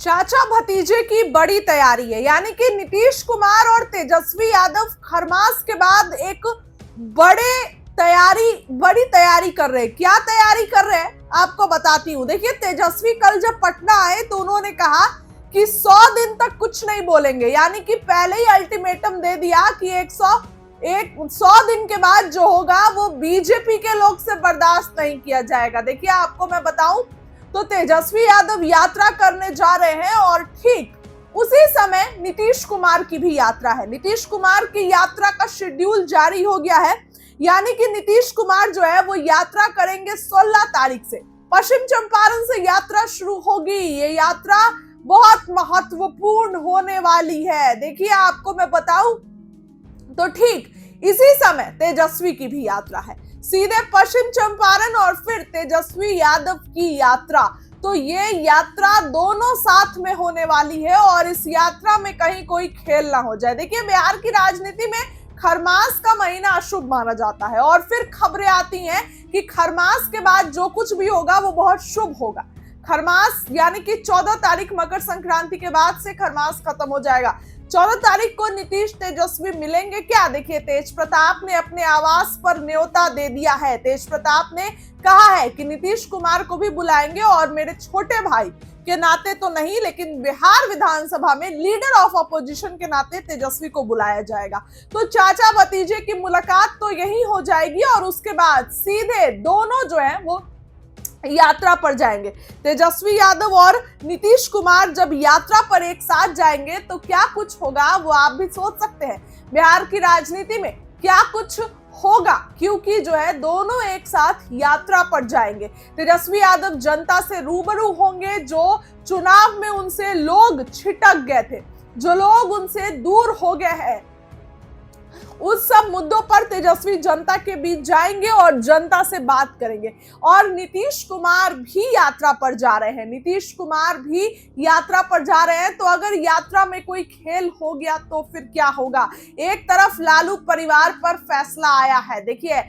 चाचा भतीजे की बड़ी तैयारी है, यानी कि नीतीश कुमार और तेजस्वी यादव खरमास के बाद एक बड़ी तैयारी कर रहे हैं। क्या तैयारी कर रहे हैं आपको बताती हूँ। देखिए, तेजस्वी कल जब पटना आए तो उन्होंने कहा कि 100 दिन तक कुछ नहीं बोलेंगे, यानी कि पहले ही अल्टीमेटम दे दिया कि 100 दिन के बाद जो होगा वो बीजेपी के लोग से बर्दाश्त नहीं किया जाएगा। देखिए, आपको मैं बताऊं तो तेजस्वी यादव यात्रा करने जा रहे हैं और ठीक उसी समय नीतीश कुमार की भी यात्रा है। नीतीश कुमार की यात्रा का शेड्यूल जारी हो गया है, यानी कि नीतीश कुमार जो है वो यात्रा करेंगे 16 तारीख से। पश्चिम चंपारण से यात्रा शुरू होगी। ये यात्रा बहुत महत्वपूर्ण होने वाली है। देखिए, आपको मैं बताऊं तो ठीक इसी समय तेजस्वी की भी यात्रा है, सीधे पश्चिम चंपारण और फिर तेजस्वी यादव की यात्रा। तो ये यात्रा दोनों साथ में होने वाली है और इस यात्रा में कहीं कोई खेल ना हो जाए। देखिए, बिहार की राजनीति में खरमास का महीना अशुभ माना जाता है और फिर खबरें आती हैं कि खरमास के बाद जो कुछ भी होगा वो बहुत शुभ होगा। खरमास यानी कि 14 तारीख मकर संक्रांति के बाद से खरमास खत्म हो जाएगा। 14 तारीख को नीतीश तेजस्वी मिलेंगे क्या? देखिए, तेज प्रताप ने अपने आवास पर न्योता दे दिया है। तेज प्रताप ने कहा है कि नीतीश कुमार को भी बुलाएंगे और मेरे छोटे भाई के नाते तो नहीं, लेकिन बिहार विधानसभा में लीडर ऑफ अपोजिशन के नाते तेजस्वी को बुलाया जाएगा। तो चाचा भतीजे की मुलाकात तो यही हो जाएगी और उसके बाद सीधे दोनों जो है वो यात्रा पर जाएंगे। तेजस्वी यादव और नीतीश कुमार जब यात्रा पर एक साथ जाएंगे तो क्या कुछ होगा वो आप भी सोच सकते हैं। बिहार की राजनीति में क्या कुछ होगा, क्योंकि जो है दोनों एक साथ यात्रा पर जाएंगे। तेजस्वी यादव जनता से रूबरू होंगे। जो चुनाव में उनसे लोग छिटक गए थे, जो लोग उनसे दूर हो गए हैं, उस सब मुद्दों पर तेजस्वी जनता के बीच जाएंगे और जनता से बात करेंगे। और नीतीश कुमार भी यात्रा पर जा रहे हैं। नीतीश कुमार भी यात्रा पर जा रहे हैं। तो अगर यात्रा में कोई खेल हो गया तो फिर क्या होगा? एक तरफ लालू परिवार पर फैसला आया है। देखिए,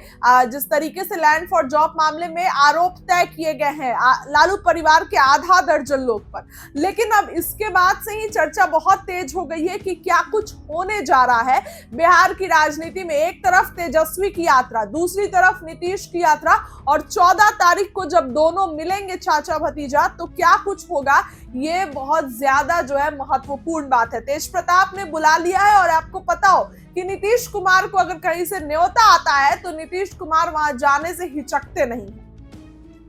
जिस तरीके से लैंड फॉर जॉब मामले में आरोप तय किए गए हैं लालू परिवार के आधा दर्जन लोग पर, लेकिन अब इसके बाद से ही चर्चा बहुत तेज हो गई है कि क्या कुछ होने जा रहा है बिहार की राजनीति में। एक तरफ तेजस्वी की यात्रा, दूसरी तरफ नीतीश की यात्रा, और 14 तारीख को जब दोनों मिलेंगे चाचा भतीजा तो क्या कुछ होगा, ये बहुत ज्यादा जो है महत्वपूर्ण बात है। तेज प्रताप ने बुला लिया है और आपको पता हो कि नीतीश कुमार को अगर कहीं से न्योता आता है तो नीतीश कुमार वहां जाने से हिचकते नहीं है।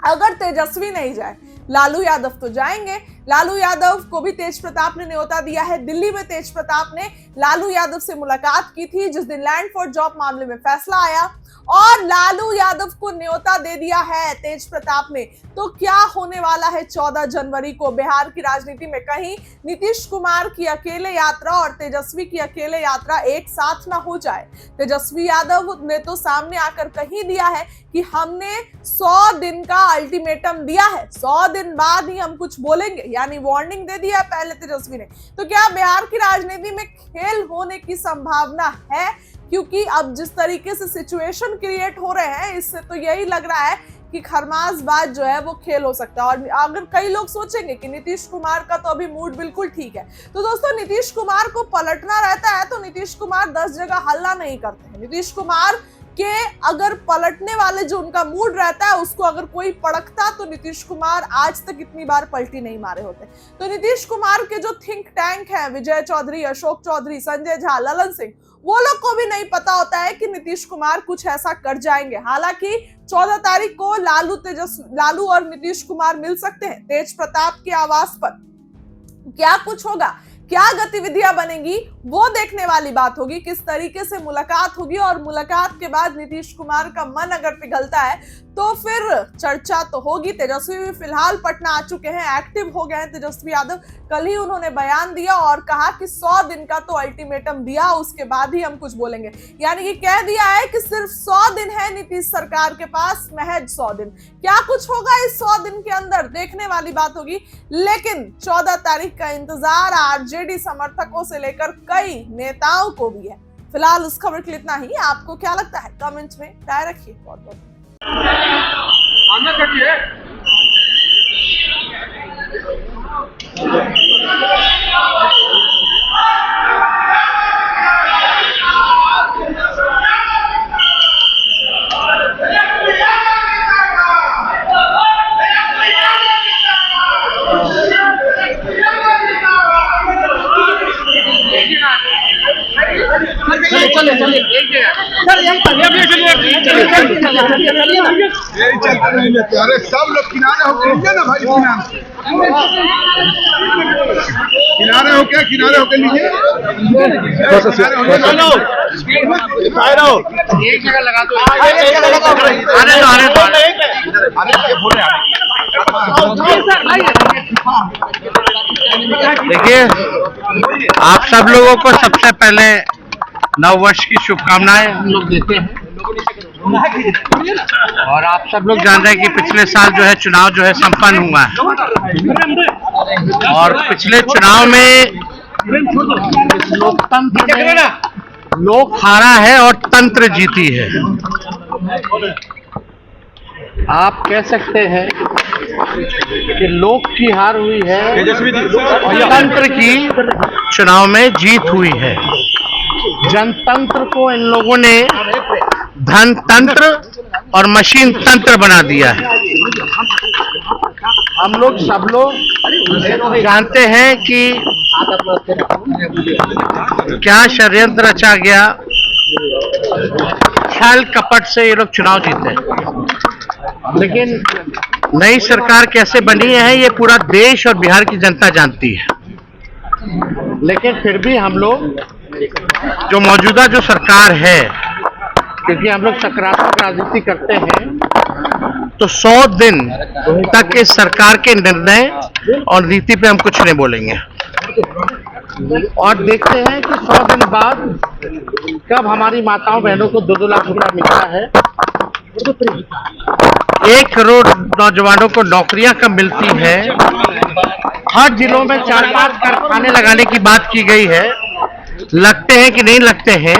अगर तेजस्वी नहीं जाए, लालू यादव तो जाएंगे। लालू यादव को भी तेज प्रताप ने न्योता दिया है। दिल्ली में तेज प्रताप ने लालू यादव से मुलाकात की थी जिस दिन लैंड फॉर जॉब मामले में फैसला आया, और लालू यादव को न्योता दे दिया है तेज प्रताप ने। तो क्या होने वाला है 14 जनवरी को बिहार की राजनीति में? कहीं नीतीश कुमार की अकेले यात्रा और तेजस्वी की अकेले यात्रा एक साथ ना हो जाए। तेजस्वी यादव ने तो सामने आकर कही दिया है कि हमने 100 दिन का अल्टीमेटम दिया है, 100 दिन बाद ही हम कुछ बोलेंगे, यानी वार्निंग दे दिया पहले तेजस्वी ने। तो क्या बिहार की राजनीति में खेल होने की संभावना है? क्योंकि अब जिस तरीके से सिचुएशन क्रिएट हो रहे हैं, इससे तो यही लग रहा है कि खरमास बाद जो है वो खेल हो सकता है। और अगर कई लोग सोचेंगे कि नीतीश कुमार का तो अभी मूड बिल्कुल ठीक है, तो दोस्तों नीतीश कुमार को पलटना रहता है तो नीतीश कुमार 10 जगह हल्ला नहीं करते हैं। नीतीश कुमार के अगर पलटने वाले जो उनका मूड रहता है उसको अगर कोई पड़कता तो नीतीश कुमार आज तक इतनी बार पलटी नहीं मारे होते। तो नीतीश कुमार के जो थिंक टैंक हैं, विजय चौधरी, अशोक चौधरी, संजय झा, ललन सिंह, वो लोग को भी नहीं पता होता है कि नीतीश कुमार कुछ ऐसा कर जाएंगे। हालांकि 14 तारीख को लालू और नीतीश कुमार मिल सकते हैं तेज प्रताप के आवास पर। क्या कुछ होगा, क्या गतिविधियां बनेंगी, वो देखने वाली बात होगी। किस तरीके से मुलाकात होगी और मुलाकात के बाद नीतीश कुमार का मन अगर पिघलता है तो फिर चर्चा तो होगी। तेजस्वी भी फिलहाल पटना आ चुके हैं, एक्टिव हो गए हैं तेजस्वी यादव। कल ही उन्होंने बयान दिया और कहा कि 100 दिन का तो अल्टीमेटम दिया, उसके बाद ही हम कुछ बोलेंगे। यानी कि कह दिया है कि सिर्फ 100 दिन है नीतीश सरकार के पास, महज 100 दिन। क्या कुछ होगा इस 100 दिन के अंदर, देखने वाली बात होगी। लेकिन 14 तारीख का इंतजार आरजेडी समर्थकों से लेकर कई नेताओं को भी है। फिलहाल उस खबर के लिए इतना ही। आपको क्या लगता है कमेंट्स में राय रखिए। बहुत बहुत आना चाहिए। अरे सब लोग किनारे होकर लीजिए ना भाई, किनारे हो क्या, किनारे होकर लीजिए। एक जगह लगा दो, देखिए, आप सब लोगों को सबसे पहले नव वर्ष की शुभकामनाएं हम लोग देते हैं। और आप सब लोग जान रहे हैं कि पिछले साल जो है चुनाव जो है संपन्न हुआ है, और पिछले चुनाव में लोकतंत्र में लोक हारा है और तंत्र जीती है। आप कह सकते हैं कि लोक की हार हुई है और तंत्र की चुनाव में जीत हुई है। जनतंत्र को इन लोगों ने धन तंत्र और मशीन तंत्र बना दिया है। हम लोग सब लोग जानते हैं कि क्या षड्यंत्र रचा गया, छल कपट से ये लोग चुनाव जीते। लेकिन नई सरकार कैसे बनी है ये पूरा देश और बिहार की जनता जानती है। लेकिन फिर भी हम लोग जो मौजूदा जो सरकार है, क्योंकि हम लोग सकारात्मक राजनीति करते हैं, तो 100 दिन तक इस सरकार के निर्णय और नीति पे हम कुछ नहीं बोलेंगे। और देखते हैं कि 100 दिन बाद कब हमारी माताओं बहनों को 2-2 लाख रुपया मिलता है, 1 करोड़ नौजवानों को नौकरियां कब मिलती है, हर जिलों में 4-5 कारखाने लगाने की बात की गई है। लगते हैं कि नहीं लगते हैं,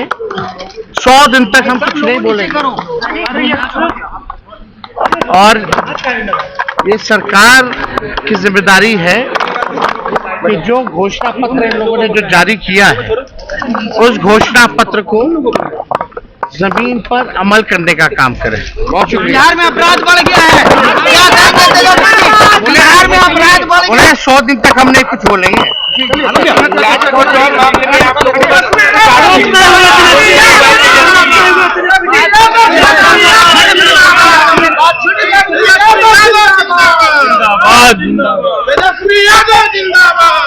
100 दिन तक हम कुछ नहीं बोलेंगे। और ये सरकार की जिम्मेदारी है कि जो घोषणा पत्र इन लोगों ने जो जारी किया है, उस घोषणा पत्र को जमीन पर अमल करने का काम करें। बहुत शुक्रिया। बिहार में अपराध बढ़ गया है, बिहार में अपराध बढ़ गया है। 100 दिन तक हम नहीं कुछ बोलेंगे। जिंदाबाद, जिंदाबाद।